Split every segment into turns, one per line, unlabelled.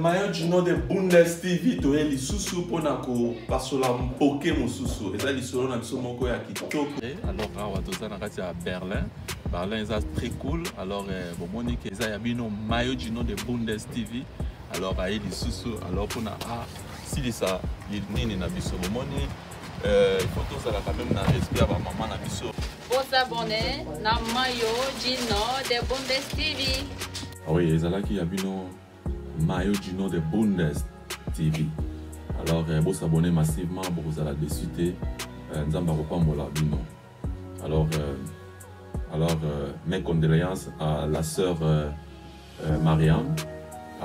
maillot du nom de Bundes TV to eli susu pona ko pasola mpoke mosusu eza lisolo na biso moko ya kitoko.
Alors awa toza na kati ya Berlin. Berlin eza très cool. Alors bomoni ke eza ya bino maillot du nom de Bundes TV. Alors aye lisusu alors pona silisa nini na biso bomoni il faut tozala quand même na respect ya bamama na biso.
Vous abonnez na maillot du nom de Bundes TV.
Oui, ezalaki ya bino maillot du nom de Bundes TV. Alors vous abonnez massivement pour vous allez décider nzamba kopambola bino. Alors mes condoléances à la sœur Mariam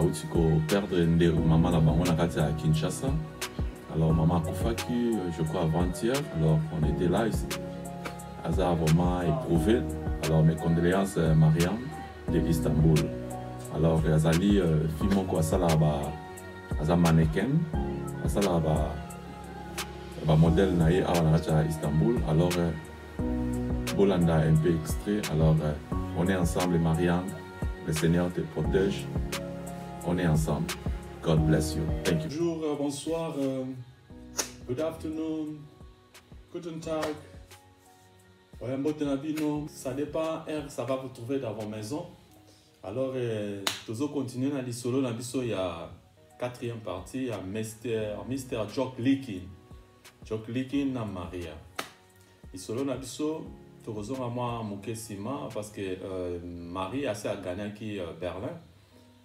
autiko perdre nde maman la bango na kati à Kinshasa. Alors maman Koufaki, je crois avant-hier. Alors on était là ici. Aza vraiment éprouvé. Alors mes condoléances Mariam de Istanbul. Alors azali fille moko asala aza mannequin asala ba modèle na ye awa na kati à Istanbul. Alors Bolanda un peu extrait. Alors on est ensemble Mariam. Le Seigneur te protège. On est ensemble. God bless you. Thank you.
Bonjour, bonsoir, good afternoon, guten Tag. Ouais, Mbotenabino, ça dépend, ça va vous trouver dans vos maisons. Alors, toujours continuer dans l'isolo, dans l'isolo, il y a quatrième partie, il y a Mr. Jock Likin. Jock Likin na Maria. L'isolo, dans l'isolo, toujours à moi, Mouké Sima, parce que Marie a assez à gagner qui Berlin.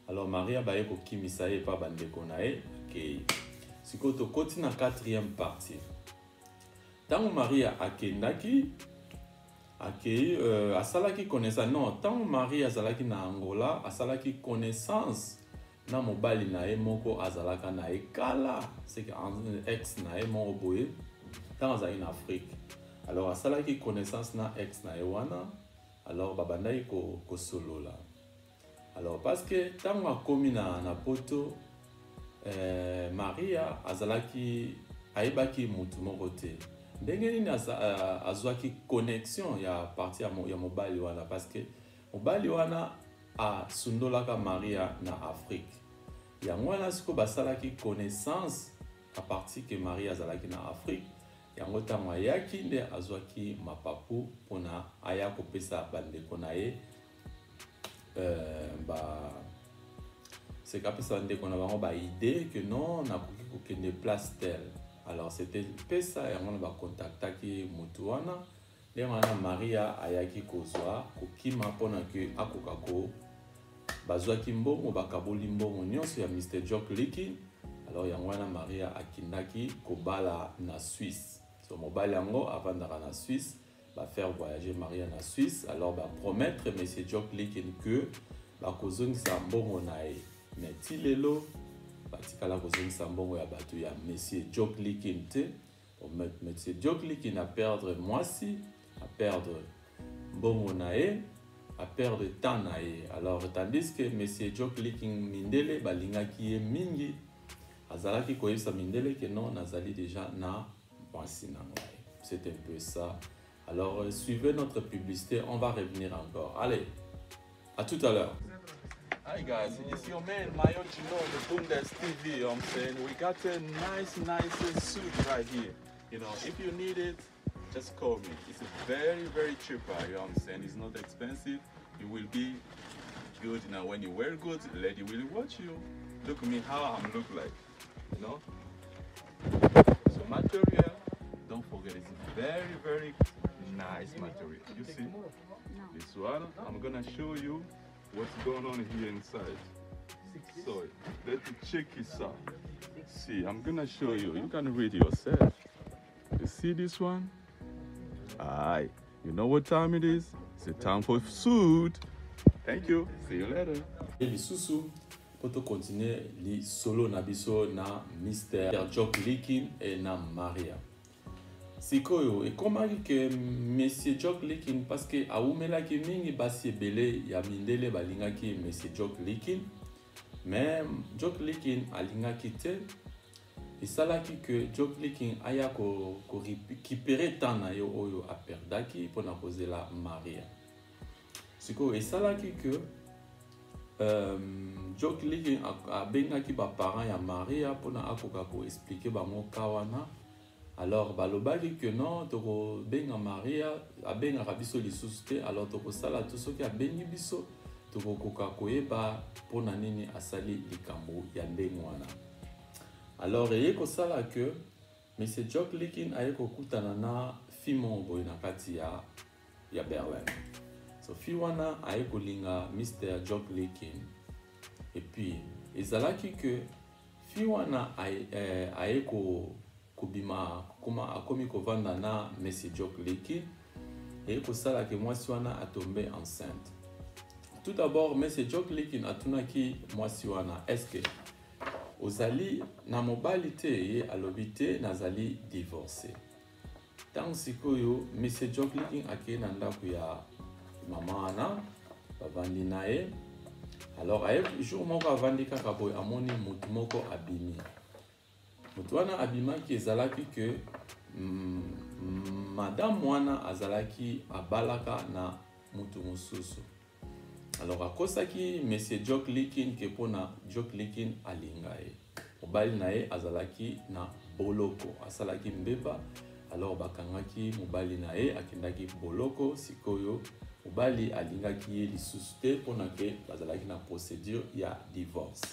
Alors Maria baye ko kimisa ye pa bande konae ke sikoto koti na quatrième partie. Tant Maria akendaki asalaki connaissance non tant Maria azalaki na Angola asalaki connaissance na mobali na ye moko azalaka na ekala c'est que ex na ye moko boye tant azali na Afrique. Alors asalaki connaissance na ex na ye wana alors babandaki ko solola. Alors parce que tant a commis na poto Maria azalaki aibaki mutu moko te ndenge nini azwaki connexion ya parti ya mobali wana parce que mobali wana asundolaka Maria na Afrique yango wana siko basalaki connaissance à partir que Maria azalaki na Afrique yango tango ayaki nde azwaki mapapu pona aya kopesa bandeko na ye c'est qu'après ça on a une idée que non on a que des places telles. Alors c'était ça et on va contacter qui mutuana les on a Maria ayaki kozwa kokima pona que akokako bazwa kimbongo bakaboli mbongo nyonso ya Mr. Jock Likin. Alors yango wana Maria akindaki kobala na Suisse so mobile yango avant d'ara na Suisse va faire voyager Maria en Suisse. Alors va promettre monsieur Jock Likin que va kozongi sambongo nae mais tilelo batikala kozongi sambongo ya batu ya monsieur Jock Likin te monsieur Jock Likin a perdre moisi a perdre mbongo nae a perdre temps nae. Alors tandis que monsieur Jock Likin mindele balingaki ye mingi azalaki koyebisa mindele que non nazali déjà na moisi na ngai. C'est un peu ça. Alors, suivez notre publicité, on va revenir encore. Allez, à tout à l'heure. Hi guys, it's your man, Mayo Chino, the Bundes TV. I'm saying we got a nice suit right here. You know, if you need it, just call me. It's very cheap, you know what I'm saying? It's not expensive. You will be good. Now, when you wear good, the lady will watch you. Look at me, how I look like, you know? So material, don't forget, it's very nice material. You see this one? I'm gonna show you what's going on here inside. So let's check this out. See, I'm gonna show you. You can read yourself. You see this one? Aye. You know what time it is? It's the time for food. Thank you. See you later. Les sous pour continuer les solo na biso na Mr. Jock Likin et na Maria. Sikoyo, et comment que monsieur Jock Likin parce que aumela ki mingi basi belé ya mindele balinga ki monsieur Jock Likin mais Jock Likin alinga ki te et salaki que Jock Likin aya ko récupérer temps na yo oyo a perdaki pour na poser la Maria. Sikoyo et salaki que Jock Licking abengaki ba parents ya Maria pona akoka ko expliquer bango kawana. Alors balobaki que non toko benga Maria abenga biso lisusu te, alors toko sala tout soki abengi biso toko koka koyeba pona nini asali likambo ya ndenge wana. Alors eye ko sala que Monsieur Jock Licking aye ko kutana na fimo boy na kati ya Berlin. So fi wana aye ko linga Mr. Jock Licking. Et puis ezalaki que fi wana aye ko bima kuma akomi kovanda na Monsieur Jock Licking et ko sala que mwasi wana a tombé enceinte. Tout d'abord Monsieur Jock Licking atunaki mwasi wana est-ce que ozali na mobali te ye alobi te nazali divorcé. Tant sikoyo Monsieur Jock Licking akei na ndako ya mama wana bavandi na ye. Alors aye jour moko avandi kaka boy amoni mutu moko abimi. Mutu wana abimaki ezalaki que madame wana azalaki abalaka na mutu mosusu. Alors akosaki Monsieur Jock Licking ke pona Jock Licking alinga ye. Mobali na ye azalaki na boloko, asalaki mbeba. Alors bakangaki mobali na ye akendaki boloko, sikoyo mobali alingaki ye lisusu te pona ke bazalaki na procédure ya divorce.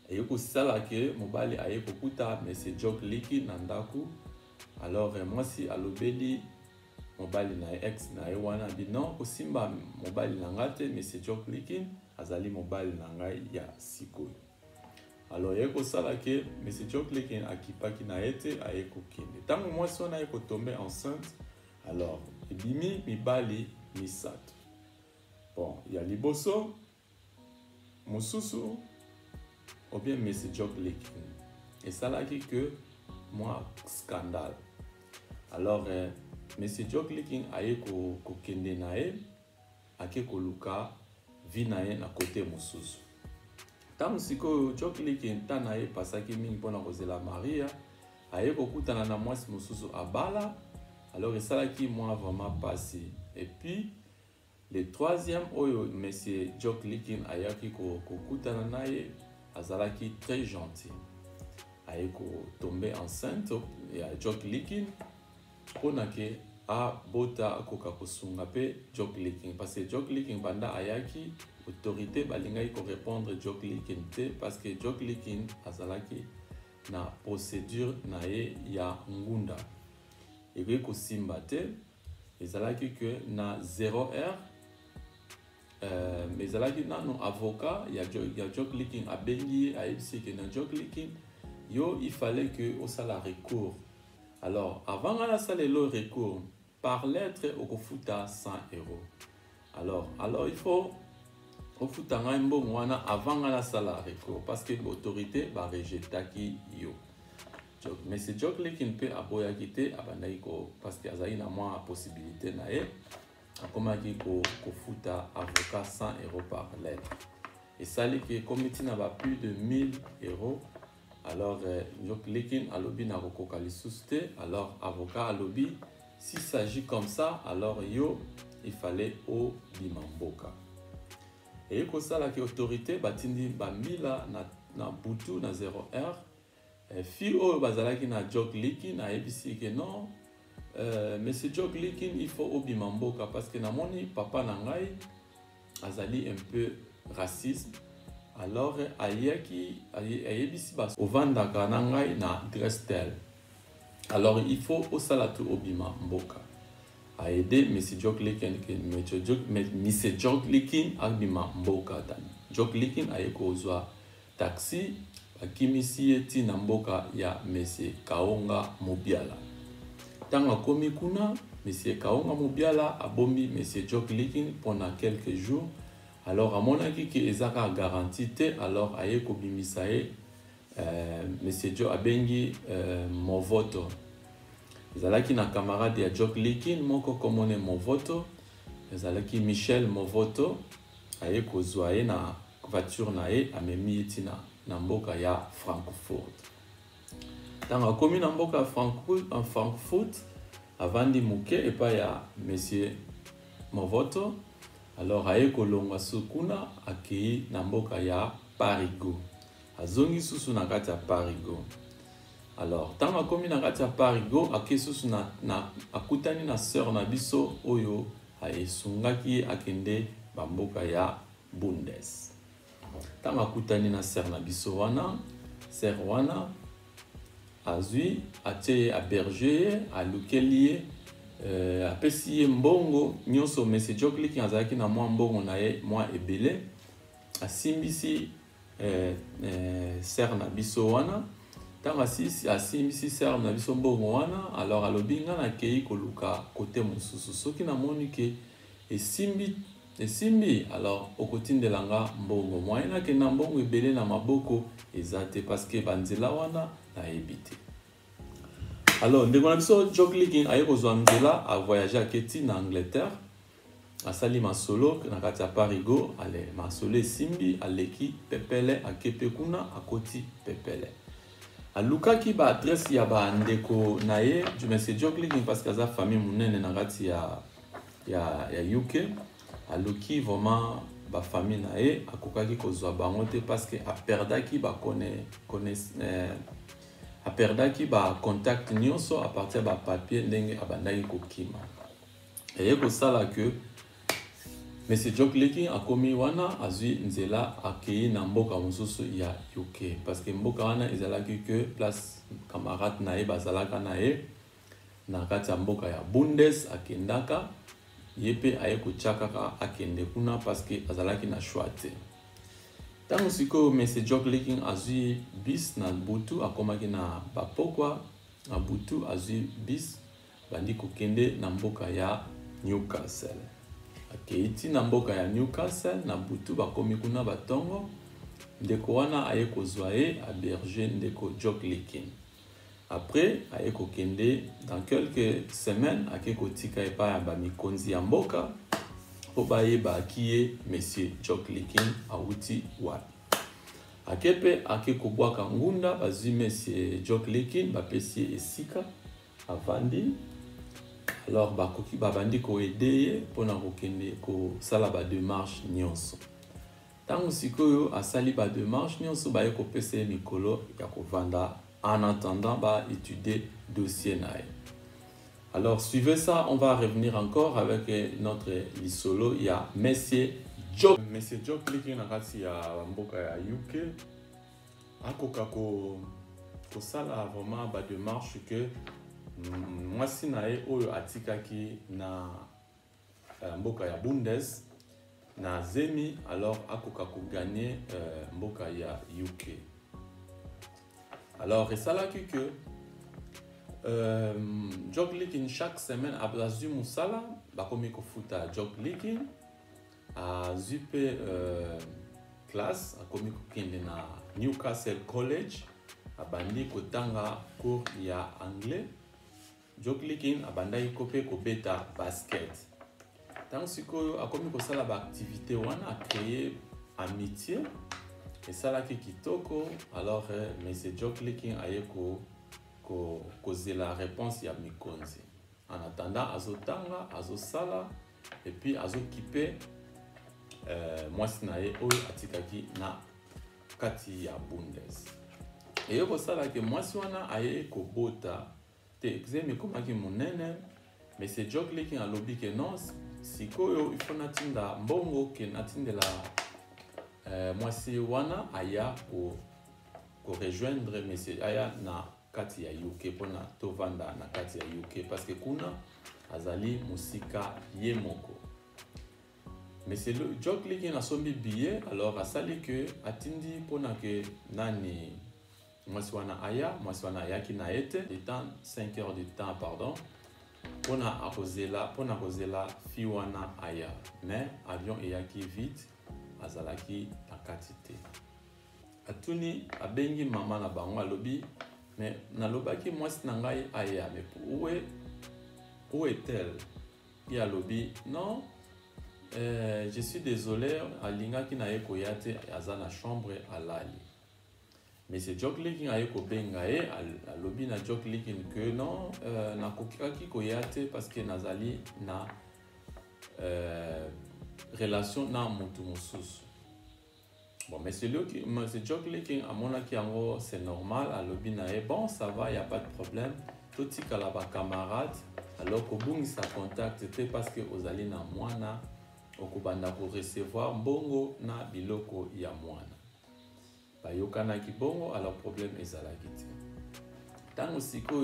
Et kosala ke mobali aye kokuta Monsieur Jock Licking na ndako. Alors mwasi alobeli mobali na ex na ye wana bi non kosimba mobali na ngate Monsieur Jock Licking azali mobali na ngai ya sikoyo. Alors ye kosala ke Monsieur Jock Licking akipaki na ete aye kokende. Tango mwasi wana aye kotombe enceinte, alors ebimi mibali misato. Bon, ya liboso mosusu ou bien Monsieur Jock Licking. Et ça là que moi scandale. Alors Monsieur Jock Licking aye ko kende na ye ake koluka vi na ye na côté mosusu. Tant siko Jock Licking tana ye pasaki mingi pona kozela Maria aye ko kutana na mwasi mosusu abala. Alors et ça là qui moi vraiment passé. Et puis le troisième oyo Monsieur Jock Licking ayaki ko kutana na ye azalaki très gentil. Aye ko tomber enceinte ya Jock Licking pona ke a bota koka kosunga pe Jock Licking parce que Jock Licking banda ayaki autorité balinga ko répondre Jock Licking te parce que Jock Licking azalaki na procédure na ye ya ngunda et ko simba te ezalaki que na 0h mais ezalaki na no avocat ya Jock Licking abengi ayebisi ke na Jock Licking yo il fallait que au sala recours. Alors avant la salle le recours par lettre au kofuta 100 €. Alors il faut au futa ngayimbo mwana avant la salle recours parce que l'autorité va rejeter qui yo. Mais c'est Jock Licking peut aboya quitter abanaiko parce qu'il y a une possibilité na e akoma ki ko futa avocat 100 € par lettre. Et ça li que comité n'a pas plus de 1000 €. Alors Jock Licking alobi na kokoka lisusu te. Alors avocat alobi s'il s'agit comme ça alors yo il fallait au bimamboka. Et ko sala ki autorité batindi bamila na butu na 0h. Fi o bazalaki na Jock Licking na ebisi ke non Monsieur Jock Licking il faut au bimamboka parce que na moni papa na ngai azali un peu raciste. Alors ayebisi bas ovandaka na ngai na Drestel. Alors il faut au salatu obima mboka a aider Monsieur Jock Licking Monsieur Jock Licking abima mboka tani. Jock Licking ayeko ozwa taxi akimisi eti na mboka ya Monsieur Kaonga Mobiala. Tanga komi kuna Monsieur Kaonga Mobiala abombi Monsieur Jock Licking pendant quelques jours. Alors à mon avis que ezaka garantie te alors aye ko bimisae Monsieur Joe abengi Movoto. Ezalaki na camarade ya Jock Licking moko komone Movoto. Ezalaki Michel Movoto aye ko zwaye na voiture na ye amemi eti na mboka ya Frankfurt. Tanga komi na mboka Frankfurt avandi muke epa ya Monsieur Movoto. alors aye kolongwa sukuna akei na mboka ya Parigo azongi susu na kati ya Parigo. Alors tant akomi na kati ya Parigo ake susu na akutani na sœur na biso oyo aesungaki akende bamboka ya Bundes. Tant akutani na sœur na biso wana, sœur wana azui atie a berger alukeli apesi mbongo nyonso Monsieur Joklik azalaki na mwa mbongo na ye mwa ebele asimbisi sœur na biso wana. Tant asimbisi sœur na biso mbongo wana, alors alobi nga nakei koluka kote mosusu soki namoni ke esimbi alors okotindela nga mbongo mwaye nakenda mbongo ebele na maboko eza te parce que banzela wana nayebi te. Alors ndeko na biso Joklik aye kozwa nzela a voyager aketi na Angleterre asali masolo na kati ya Parigo ale masolo esimbi aleki pepele akepe kuna akoti pepele alukaki ba adresse ya ba ndeko na ye Monsieur Joklik parce que aza famille munene na kati ya UK aluki vraiment ba famille na ye akokaki kozwa bango te parce que aperdaki ba aperdaki ba contact nyonso a partir ba papier ndenge abandaki kokima eye kosala que Monsieur Joklik akomi wana azwi nzela akei na mboka mosusu ya UK parce que mboka wana ezalaki que place camarade na ye bazalaka na ye na kati ya mboka ya Bundes akendaka ye pe aye kotiakaka akende kuna parce que azalaki na choix te. Tango sikoyo Monsieur Joklik azwi bis na butu akomaki na bapokwa na butu azwi bis bandi kokende na mboka ya Newcastle. Akeiti na mboka ya Newcastle na butu bakomi kuna batongo ndeko wana aye kozwa ye a berger ndeko Joklik. Après aye kokende dans quelques semaines ake kotika epa ya bamikonzi ya mboka po bayeba akiye Monsieur Joklik awuti wapi. Akepe ake kobwaka ngunda bazwi Monsieur Joklik bapesi esika avandi. Alors bakoki babandi ko aider pona kokende ko sala ba démarche nyonso. Tango sikoyo asali ba démarche nyonso baye ko pese mikolo ya kovanda en attendant ba étudier dossier nae. Alors suivez ça, on va revenir encore avec notre lisolo ya Monsieur Joklik na kati ya mboka ya UK akoka ko sala vraiment ba démarche que mwasi na ye oyo atikaki na mboka ya Bundes na zemi alors akoka ko gagner mboka ya UK. Alors esalaki que Joklik chaque semaine azwi musala bakomi kofuta Joklik azwi pe classe akomi kokende na Newcastle College abandi kotanga cours ya anglais. Joklik abandaki kope kobeta basket. Tant sikoyo akomi kosala ba activité wana a créer amitié et salaki kitoko. Alors Monsieur Joklik aye kozela réponse ya mikonzi. En attendant azotanga azosala et puis azokipe mwasi na ye oyo atikaki na kati ya Bundes. Et kosala ke mwasi wana aye kobota te exeme komaki munene. Monsieur Joklik alobi ke non sikoyo il faut natinda mbongo ke natindela mwasi wana aya ko rejoindre Monsieur aya na kati ya UK pona tovanda na kati ya UK parce que kuna azali musika ye moko. Monsieur Joklik asombi billet alors asali que atindi pona ke nani mwasi wana ayaki na ete de temps 5 heures de temps pardon pona akozela fi wana aya mais avion eyaki vite azalaki na kati te. Atuni abengi mama na bango alobi mais nalobaki mwasi na ngai aya mais où est-elle? Et alobi non je suis désolé alingaki na ye koya te aza na chambre alali. Monsieur Joklik aye kobenga ye alobi na Joklik que non nakokaki koya te parce que nazali na relation na mutu mosusu. Bon, mais c'est Jock Licking, à mon avis, c'est normal, à l'obinae, bon, ça va, il n'y a pas de problème. Tout ce qu'il y a camarade, alors qu'au bout, ça contacte, c'était parce que aux allez na moana, au kubanda pour recevoir bongo na biloko ya moana. Ba yokana ki bongo, alors problème est à la guité. Tant aussi que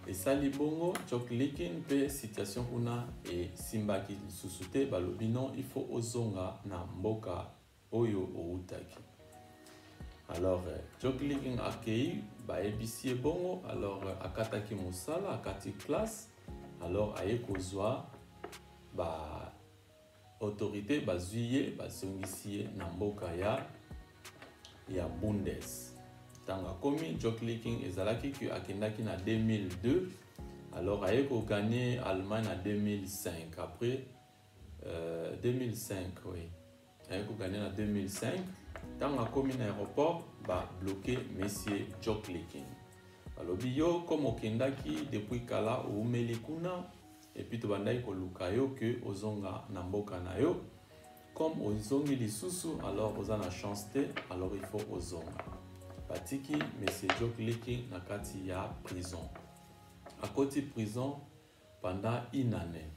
et sali bongo, Jock Licking, pe situation kuna et simba ki susute, ba lobino, il faut ozonga na mboka oyo outaki. Alors Jock Licking accueilli ba ebisi bongo, alors akataki musala akati classe, alors aye kozwa ba autorité bazuye basongisiye na mboka ya Bundes. Tanga komi Jock Licking ezalaki ki akendaki na 2002, alors aye ko gagner Allemagne en 2005. Après 2005 oui. Aye ko gagner en 2005. Tanga komi na aéroport ba bloqué monsieur Jock Licking. Alors bio comme okendaki depuis kala ou melikuna et puis to bandai ko lukayo que ozonga na mboka na yo. Comme ozongi lisusu alors ozana chance te, alors il faut ozonga. Batiki monsieur Jock Licking na kati ya prison. À côté prison pendant une année.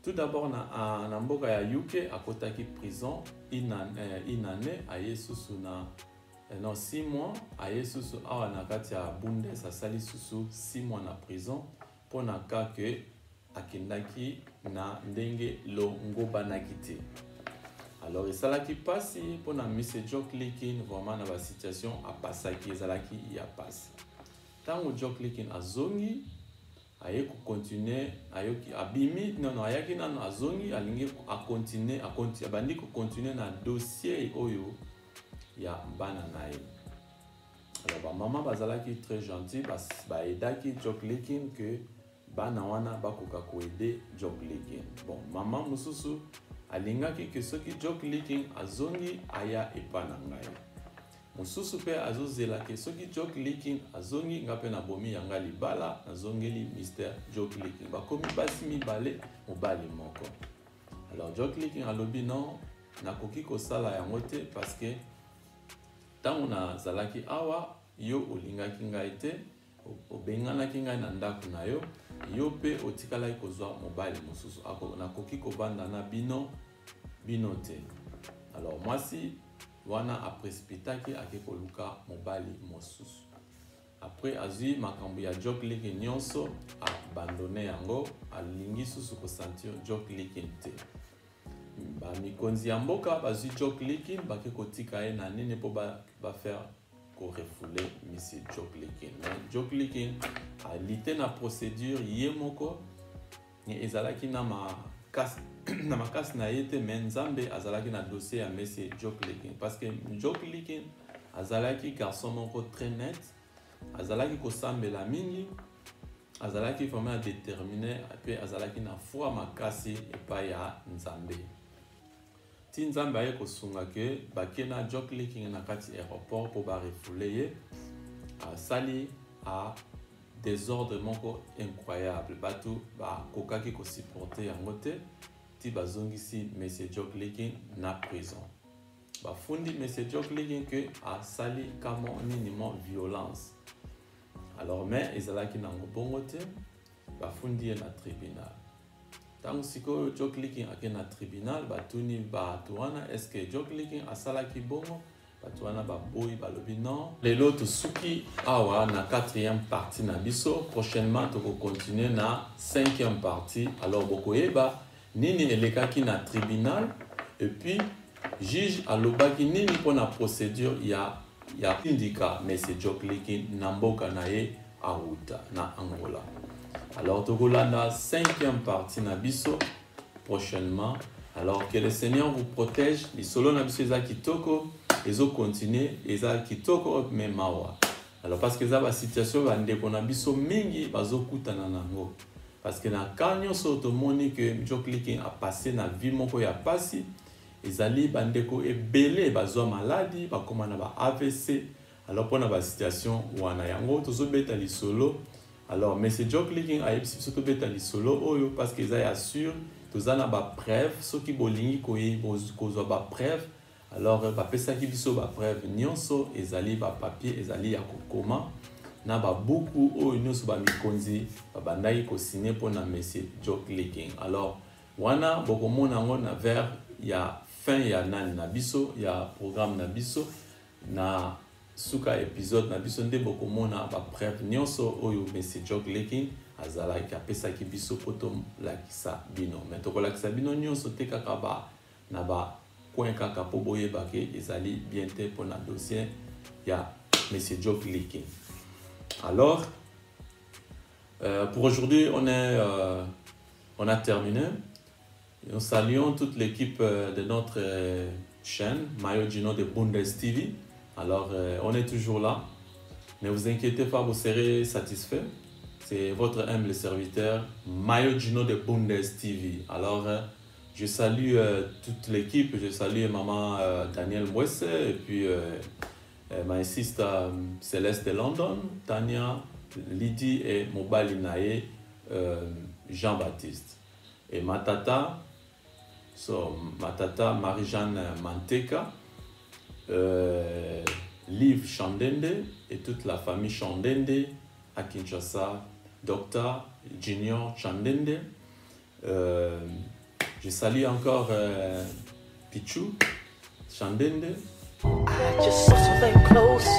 Tout d'abord na mboka ya UK akotaki prison une année aye susu na non 6 mois aye susu awa na kati ya Bundes asali susu 6 mois na prison pour na ka que akendaki na ndenge lo ngobanaki te. Alors esalaki pasi pour na monsieur Jock Licking vraiment na ba situation a pasaki ezalaki ya pasi. Tango Jock Licking azongi aye ko continuer ayoki abimi non ayaki nano azongi alingi a continuer abandi ko continuer na dossier oyo ya bana nae. Alors ba maman bazalaki très gentil ba edaki Jock Licking que bana wana bakoka ko aider Jock Licking. Bon maman mususu alingaki que soki Jock Licking azongi aya epana ngai. Mususu pe azozela ke soki Jock Licking azongi ngape na bomi yanga libala azongeli Mr. Jock Licking bakomi basi mibale mobali moko. Alors Jock Licking alobi non nakoki kosala yango te parce que tango na zalaki awa yo olingaki ngai te obenganaki ngai na ndako na yo yo pe otikalaki kozwa mobali mosusu nakoki kobanda na bino te. Alors mwasi wana aprespitaki ake koluka mobali mosusu. Après azui makambo ya Jock Licking nyonso abandonné yango alingi susu ko sentir Jock Licking te. Ba mikonzi ya mboka bazui Jock Licking bake kotika ye na nini po ba faire ko refouler monsieur Jock Licking. Mais Jock Licking a lité na procédure ye moko ni ezalaki na makasi na yete menzambe azalaki na dossier ya monsieur Jock Licking parce que Jock Licking azalaki garçon moko très net, azalaki kosambela mingi, azalaki vraiment déterminé pe azalaki na foi makasi epai ya nzambe. Ti nzambe aye kosunga ke bakena Jock Licking na kati aéroport po ba refouler ye asali a désordre moko incroyable batu ba kokaki ko supporter yango te ti bazongisi monsieur Jock Licking na prison. Ba fundi monsieur Jock Licking que asali kamo minimum violence. Alors mais ezalaki nango bongo te ba fundi ye na tribunal. Tango siko Jock Licking ake na tribunal batuni ba tuana est-ce que Jock Licking asalaki bongo batuana ba boy balobi non. Lelo to suki awa na 4e partie na biso prochainement to continuer na 5e partie. Alors bokoyeba nini elekaki na tribunal et puis juge alobaki nini pour la procédure ya indika monsieur Jock Licking na mboka na ye auta na Angola. Alors tokolanda 5e partie na biso prochainement. Alors que le Seigneur vous protège. Lisolo na biso eza kitoko ezo continuer eza kitoko mais mawa. Alors parce que ça ba situation ba ndeko na biso mingi bazokutana nango. Parce que na kanyo soto moni que Jock Licking a passé na vie moko ya pasi ezali bandeko ebele bazwa maladie bakoma na ba AVC. Alors pour na ba situation wana yango tozo beta lisolo. Alors monsieur Jock Licking a yebisi biso to beta lisolo oyo parce que ça assure tozana ba preuve soki bolingi kozwa ba preuve alors bapesaki biso ba preuve nyonso ezali ba papier ezali ya kokoma na ba buku oyo nyonso ba mikonzi babandaki kosigner mpona monsieur Jock Leking. Alors wana bokomona yango na vers ya fin ya nani na biso ya programme na biso na suka épisode na biso nde bokomona ba preuve nyonso oyo monsieur Jock Leking azalaki apesaki biso poto lakisa bino. Mais tokolakisa bino nyonso te kaka ba na ba point kaka po boyeba ke ezali bien te mpona dossier ya monsieur Jock Leking. Alors pour aujourd'hui on a terminé. Nous saluons toute l'équipe de notre chaîne Mayo Gino de Bundes TV. Alors on est toujours là. Ne vous inquiétez pas, vous serez satisfait. C'est votre humble serviteur Mayo Gino de Bundes TV. Alors je salue toute l'équipe. Je salue maman Daniel Mwesse et puis ma sister Céleste de London, Tania, Lydie et Mobali Nae, Jean-Baptiste. Et ma tata Marie-Jeanne Manteka, Liv Chandende et toute la famille Chandende à Kinshasa, Dr. Junior Chandende. Je salue encore Pichou Chandende.
I just saw something close,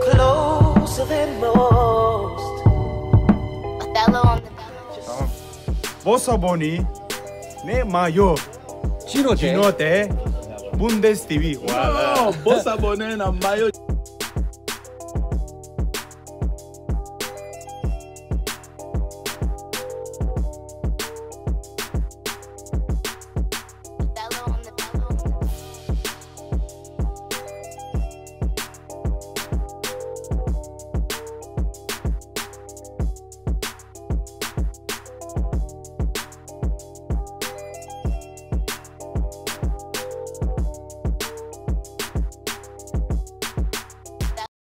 closer than most.
Othello on the
Bossa Boni, ne Mayo, Gino te, Bundes TV.
Wow, Bossa Boni na Mayo.